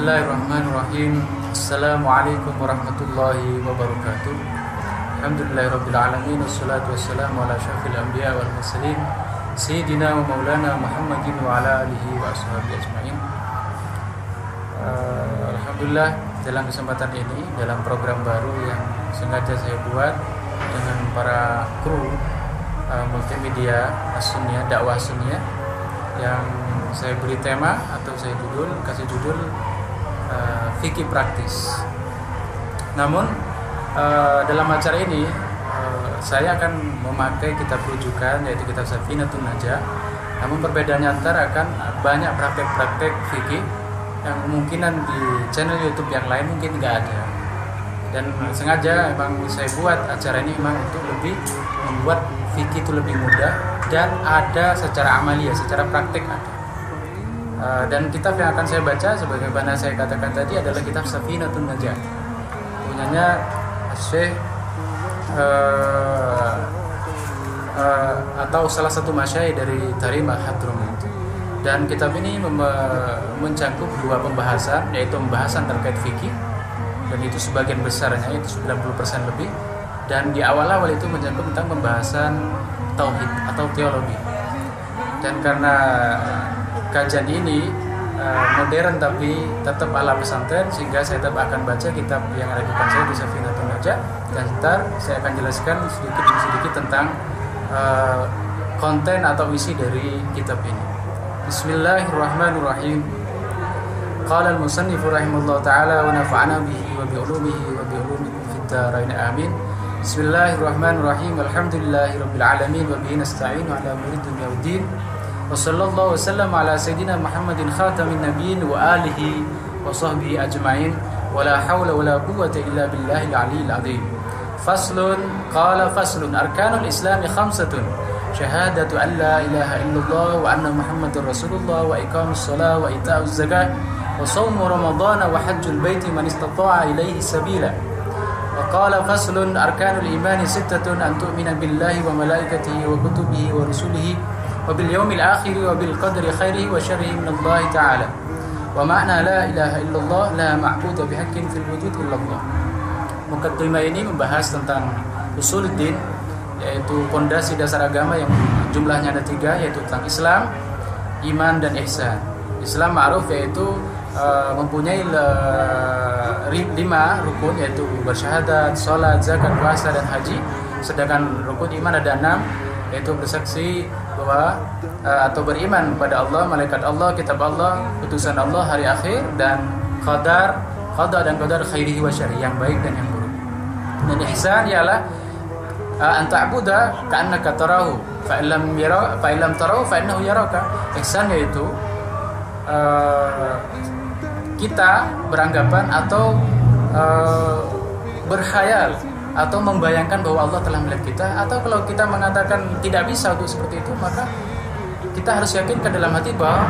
Bismillahirrahmanirrahim. Assalamualaikum warahmatullahi wabarakatuh. Alhamdulillahirabbil alamin wassalatu wassalamu ala asyrafil anbiya wal mursalin sayyidina wa maulana Muhammadin wa ala alihi wa ashabihi ajmain. Alhamdulillah, dalam kesempatan ini, dalam program baru yang sengaja saya buat dengan para kru multimedia As-Sunniyah, dakwah Sunniyah, yang saya beri tema atau saya kasih judul fikih praktis. Namun dalam acara ini saya akan memakai kitab rujukan, yaitu kitab Safinatun Najah. Namun perbedaannya antara akan banyak praktek-praktek fikih yang kemungkinan di channel YouTube yang lain mungkin nggak ada. Dan sengaja memang saya buat acara ini memang untuk lebih membuat fikih itu lebih mudah dan ada secara amalia, secara praktek ada. Dan kitab yang akan saya baca sebagaimana saya katakan tadi adalah kitab Safinatun Najah, punyanya Syekh atau salah satu masyayikh dari Tarim Al-Hadrami. Dan kitab ini mencakup dua pembahasan, yaitu pembahasan terkait fikih, dan itu sebagian besarnya, itu 90% lebih. Dan di awal-awal itu mencakup tentang pembahasan tauhid atau teologi. Dan karena kajian ini modern tapi tetap ala pesantren, sehingga saya tetap akan baca kitab yang ada di depan saya di Safinatun Najah, dan ntar saya akan jelaskan sedikit demi sedikit tentang konten atau isi dari kitab ini. Bismillahirrahmanirrahim. Qala al-musannif rahimahullah ta'ala wa nafa'ana bihi wa bi'ulumihi wa bi'ulumikum fid dharain amin. Bismillahirrahmanirrahim. Alhamdulillahirabbil alamin wa bihi nasta'inu ala umuri dunya waddin. Wa sallallahu wasallam ala sayyidina Muhammadin khatamin nabiyyin wa alihi wa sahbihi ajma'in. Wa la hawla wa la quwwata illa billahil aliyyil azim. Faslun, qala faslun, arkanul islami khamsatun. Syahadatu an la ilaha illallah wa anna Muhammadur Rasulullah wa iqamus shalah wa ita'uz zakah wa shaumu ramadhana wa hajjul baiti man istata'a ilaihi sabila. Wa qala faslun, arkanul imani sittatun, an tu'mina billahi wa malaikatihi wa kutubihi wa rusulihi wa bil yaumil akhir wa bil qadri khairihi wa syarrihi minallahi ta'ala. Wa ma'na la ilaha illallah la ma'budu bihaqqin fil wujud illallah. Mukaddimah ini membahas tentang usuluddin, yaitu pondasi dasar agama yang jumlahnya ada 3, yaitu tentang Islam, iman, dan ihsan. Islam ma'ruf yaitu mempunyai 5 rukun, yaitu bersyahadat, sholat, zakat, puasa, dan haji. Sedangkan rukun iman ada 6, yaitu bersaksi bahwa atau beriman kepada Allah, malaikat Allah, kitab Allah, putusan Allah, hari akhir, dan qada dan qadar khairihi wa syarrihi, yang baik dan yang buruk. Dan ihsan ialah an ta'buda ka'annaka tarahu fa illam tarahu fa innahu yaraka. Ihsan yaitu kita beranggapan atau berkhayal atau membayangkan bahwa Allah telah melihat kita, atau kalau kita mengatakan tidak bisa untuk seperti itu, maka kita harus yakinkan dalam hati bahwa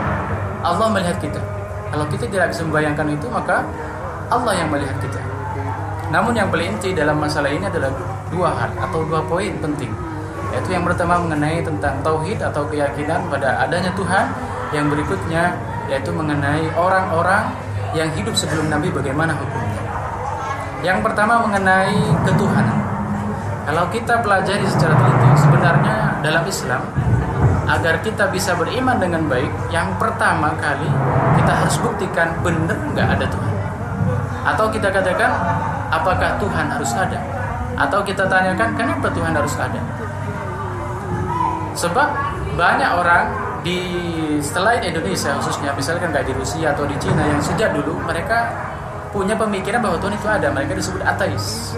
Allah melihat kita. Kalau kita tidak bisa membayangkan itu, maka Allah yang melihat kita. Namun yang paling inti dalam masalah ini adalah 2 hal atau 2 poin penting, yaitu yang pertama mengenai tentang tauhid atau keyakinan pada adanya Tuhan, yang berikutnya yaitu mengenai orang-orang yang hidup sebelum Nabi, bagaimana hukumnya. Yang pertama mengenai ketuhanan. Kalau kita pelajari secara teliti, sebenarnya dalam Islam, agar kita bisa beriman dengan baik, yang pertama kali kita harus buktikan benar nggak ada Tuhan. Atau kita katakan, apakah Tuhan harus ada? Atau kita tanyakan, kenapa Tuhan harus ada? Sebab banyak orang di selain Indonesia khususnya, misalkan kayak di Rusia atau di Cina, yang sejak dulu mereka punya pemikiran bahwa Tuhan itu ada. Mereka disebut ateis.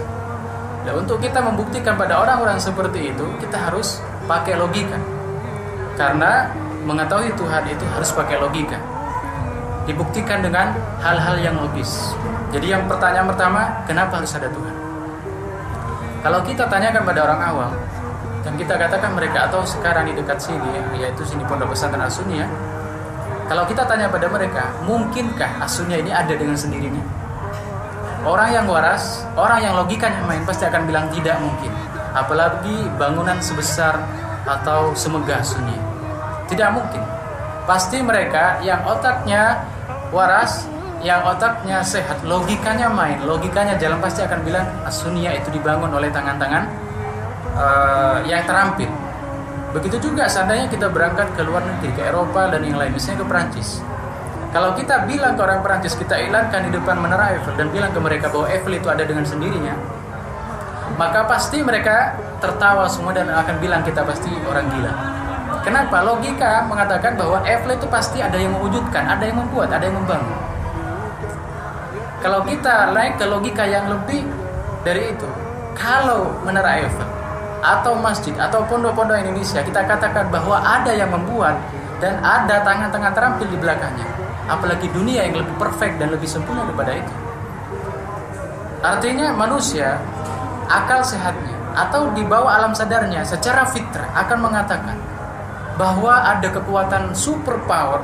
Dan untuk kita membuktikan pada orang-orang seperti itu, kita harus pakai logika. Karena mengetahui Tuhan itu harus pakai logika, dibuktikan dengan hal-hal yang logis. Jadi yang pertanyaan pertama, kenapa harus ada Tuhan? Kalau kita tanyakan pada orang awam, dan kita katakan mereka, atau sekarang di dekat sini, yaitu sini Pondok Pesantren As-Sunniyah, kalau kita tanya pada mereka, mungkinkah As-Sunniyah ini ada dengan sendirinya? Orang yang waras, orang yang logikanya main, pasti akan bilang tidak mungkin. Apalagi bangunan sebesar atau semegah As-Sunniyah, tidak mungkin. Pasti mereka yang otaknya waras, yang otaknya sehat, logikanya main, logikanya jalan, pasti akan bilang as-sunniyah itu dibangun oleh tangan-tangan yang terampil. Begitu juga seandainya kita berangkat ke luar negeri, ke Eropa dan yang lain, misalnya ke Perancis. Kalau kita bilang ke orang Perancis, kita iklankan di depan menara Eiffel dan bilang ke mereka bahwa Eiffel itu ada dengan sendirinya, maka pasti mereka tertawa semua dan akan bilang kita pasti orang gila. Kenapa? Logika mengatakan bahwa Eiffel itu pasti ada yang mewujudkan, ada yang membuat, ada yang membangun. Kalau kita naik ke logika yang lebih dari itu, kalau menara Eiffel atau masjid atau pondok-pondok Indonesia kita katakan bahwa ada yang membuat dan ada tangan-tangan terampil di belakangnya, apalagi dunia yang lebih perfect dan lebih sempurna daripada itu. Artinya manusia akal sehatnya atau di bawah alam sadarnya secara fitrah akan mengatakan bahwa ada kekuatan super power,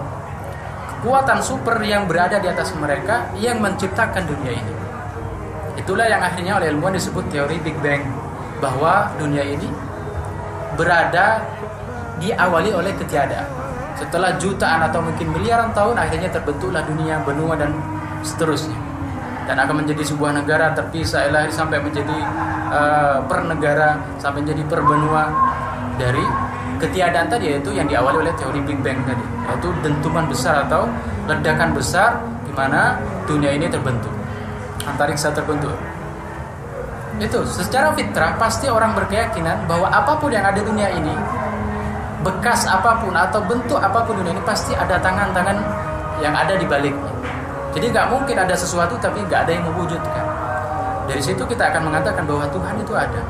kekuatan super yang berada di atas mereka yang menciptakan dunia ini. Itulah yang akhirnya oleh ilmuwan disebut teori Big Bang, bahwa dunia ini berada diawali oleh ketiadaan. Setelah jutaan atau mungkin miliaran tahun, akhirnya terbentuklah dunia, benua dan seterusnya, dan akan menjadi sebuah negara terpisah lahir sampai menjadi pernegara, sampai menjadi perbenua dari ketiadaan tadi, yaitu yang diawali oleh teori Big Bang tadi, yaitu dentuman besar atau ledakan besar di mana dunia ini terbentuk, antariksa terbentuk. Itu secara fitrah pasti orang berkeyakinan bahwa apapun yang ada di dunia ini, bekas apapun atau bentuk apapun dunia ini, pasti ada tangan-tangan yang ada di baliknya. Jadi gak mungkin ada sesuatu tapi gak ada yang mewujudkan. Dari situ kita akan mengatakan bahwa Tuhan itu ada.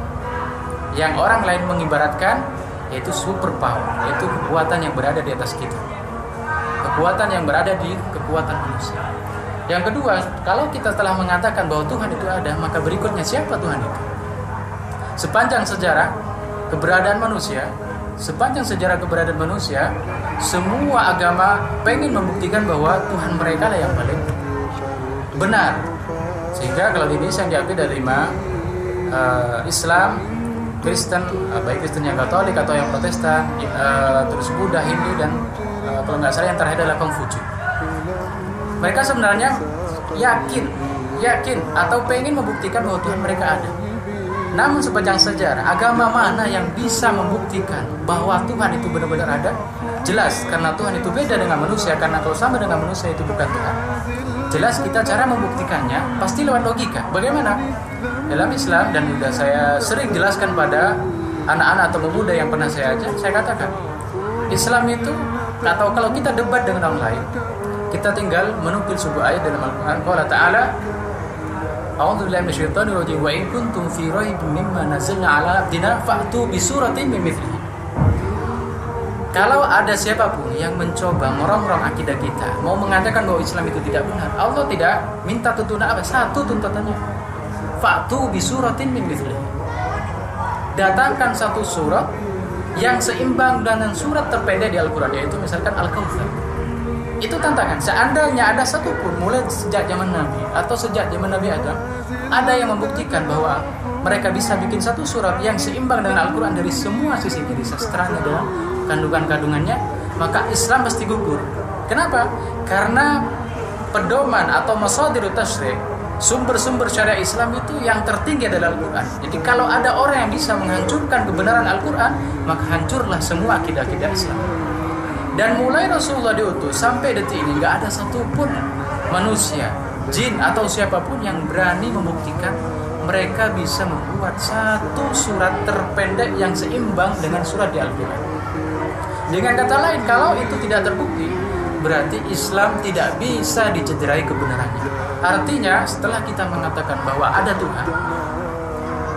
Yang orang lain mengibaratkan yaitu super power, yaitu kekuatan yang berada di atas kita, kekuatan yang berada di kekuatan manusia. Yang kedua, kalau kita telah mengatakan bahwa Tuhan itu ada, maka berikutnya siapa Tuhan itu? Sepanjang sejarah keberadaan manusia, semua agama pengen membuktikan bahwa Tuhan mereka lah yang paling benar. Sehingga kalau di Indonesia yang diambil dari Islam, Kristen, baik Kristen yang Katolik atau yang Protestan, terus Buddha, Hindu, dan kalau nggak salah yang terakhir adalah Konghucu. Mereka sebenarnya yakin atau pengen membuktikan bahwa Tuhan mereka ada. Namun sepanjang sejarah, agama mana yang bisa membuktikan bahwa Tuhan itu benar-benar ada? Jelas, karena Tuhan itu beda dengan manusia. Karena kalau sama dengan manusia itu bukan Tuhan. Jelas kita cara membuktikannya pasti lewat logika. Bagaimana? Dalam Islam, dan sudah saya sering jelaskan pada anak-anak atau pemuda yang pernah saya ajak, saya katakan Islam itu, atau kalau kita debat dengan orang lain, kita tinggal menukil sebuah ayat dalam Al-Quran. Qala ta'ala, a'udzubillahi minasyaitonir rajim, wa in kuntum fi raibin mimma nazzalna 'ala 'abdina fa'tu bi suratin min mithlihi. Kalau ada siapapun yang mencoba merongrong akidah kita, mau mengatakan bahwa Islam itu tidak benar, Allah tidak minta tuntunan apa? Satu tuntutannya, fa'tu bi suratin min mithlihi. Datangkan satu surat yang seimbang dengan surat terpendek di Al-Quran, yaitu misalkan Al-Kautsar. Itu tantangan. Seandainya ada satu pun mulai sejak zaman Nabi atau sejak zaman Nabi Adam, ada yang membuktikan bahwa mereka bisa bikin satu surat yang seimbang dengan Al-Quran dari semua sisi, dari sastranya dan kandungan-kandungannya, maka Islam pasti gugur. Kenapa? Karena pedoman atau masadirut tasyri', sumber-sumber syariat Islam itu yang tertinggi adalah Al-Quran. Jadi kalau ada orang yang bisa menghancurkan kebenaran Al-Quran, maka hancurlah semua akidah-akidah Islam. Dan mulai Rasulullah diutus sampai detik ini, gak ada satupun manusia, jin atau siapapun yang berani membuktikan mereka bisa membuat satu surat terpendek yang seimbang dengan surat di Al-Quran. Dengan kata lain, kalau itu tidak terbukti, berarti Islam tidak bisa dicederai kebenarannya. Artinya setelah kita mengatakan bahwa ada Tuhan,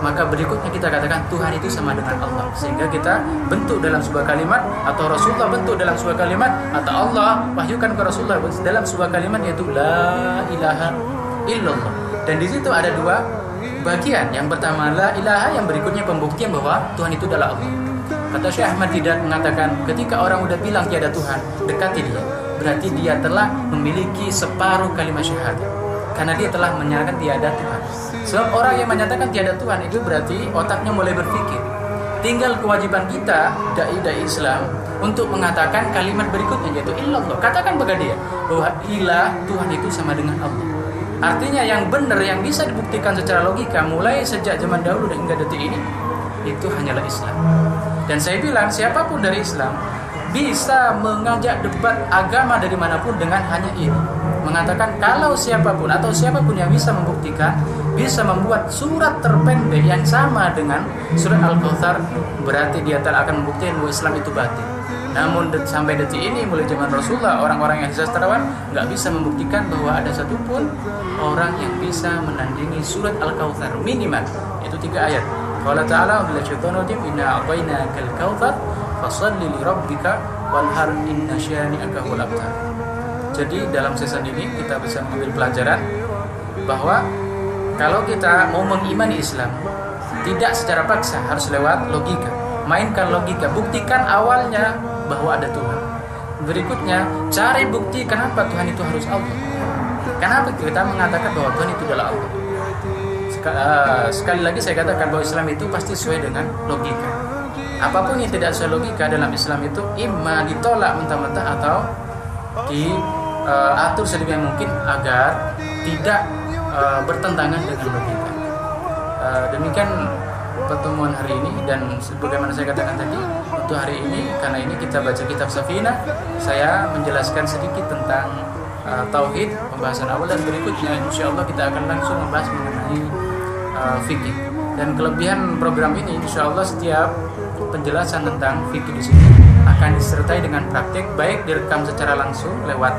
maka berikutnya kita katakan Tuhan itu sama dengan Allah. Sehingga kita bentuk dalam sebuah kalimat, atau Rasulullah bentuk dalam sebuah kalimat, atau Allah wahyukan ke Rasulullah dalam sebuah kalimat, yaitu La ilaha illallah. Dan di situ ada dua bagian. Yang pertama La ilaha, yang berikutnya pembuktian bahwa Tuhan itu adalah Allah. Kata Syekh Ahmad Didat mengatakan, ketika orang udah bilang tiada Tuhan, dekati dia. Berarti dia telah memiliki separuh kalimat syahadat, karena dia telah menyatakan tiada Tuhan. Sebab orang yang menyatakan tiada Tuhan itu berarti otaknya mulai berpikir. Tinggal kewajiban kita, dai-dai Islam, untuk mengatakan kalimat berikutnya, yaitu illallah. Katakan kepada dia bahwa ilah, Tuhan itu sama dengan Allah. Artinya yang benar, yang bisa dibuktikan secara logika mulai sejak zaman dahulu dan hingga detik ini, itu hanyalah Islam. Dan saya bilang siapapun dari Islam bisa mengajak debat agama dari manapun dengan hanya ini, mengatakan kalau siapapun atau siapapun yang bisa membuktikan, bisa membuat surat terpendek yang sama dengan surat Al-Kautsar, berarti dia akan membuktikan bahwa Islam itu batil. Namun sampai detik ini, mulai zaman Rasulullah, orang-orang yang sastrawan nggak bisa membuktikan bahwa ada satupun orang yang bisa menandingi surat Al-Kautsar minimal, itu 3 ayat. Qala ta'ala wa lasyaitonodim inna a'tainakal kautsar fasalli li rabbika wanhar inna syani'aka huwal abtar. Jadi dalam season ini kita bisa mengambil pelajaran bahwa kalau kita mau mengimani Islam, tidak secara paksa, harus lewat logika. Mainkan logika, buktikan awalnya bahwa ada Tuhan. Berikutnya, cari bukti kenapa Tuhan itu harus Allah. Kenapa kita mengatakan bahwa Tuhan itu adalah Allah. Sekali lagi saya katakan bahwa Islam itu pasti sesuai dengan logika. Apapun yang tidak sesuai logika dalam Islam itu imma ditolak mentah-mentah atau diatur sedemikian mungkin agar tidak bertentangan dengan logika. Demikian pertemuan hari ini, dan sebagaimana saya katakan tadi, untuk hari ini karena ini kita baca kitab Safinah, saya menjelaskan sedikit tentang tauhid, pembahasan awal, dan berikutnya insyaallah kita akan langsung membahas mengenai fikih. Dan kelebihan program ini insyaallah setiap penjelasan tentang fikih di sini akan disertai dengan praktik, baik direkam secara langsung lewat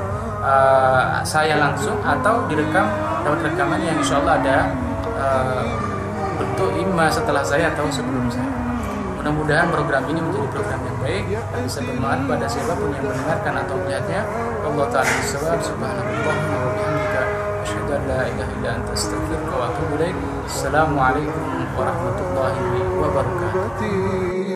saya langsung atau direkam lewat rekaman yang insyaallah ada bentuk imma setelah saya atau sebelum saya. Mudah-mudahan program ini menjadi program yang baik dan bisa bermanfaat pada siapapun yang mendengarkan atau melihatnya. Allah ta'ala bisawab, subhanallah wa bihamdika, asyhadu an la ilaha illa anta, astaghfiruka wa atubu ilaik. Assalamualaikum warahmatullahi wabarakatuh.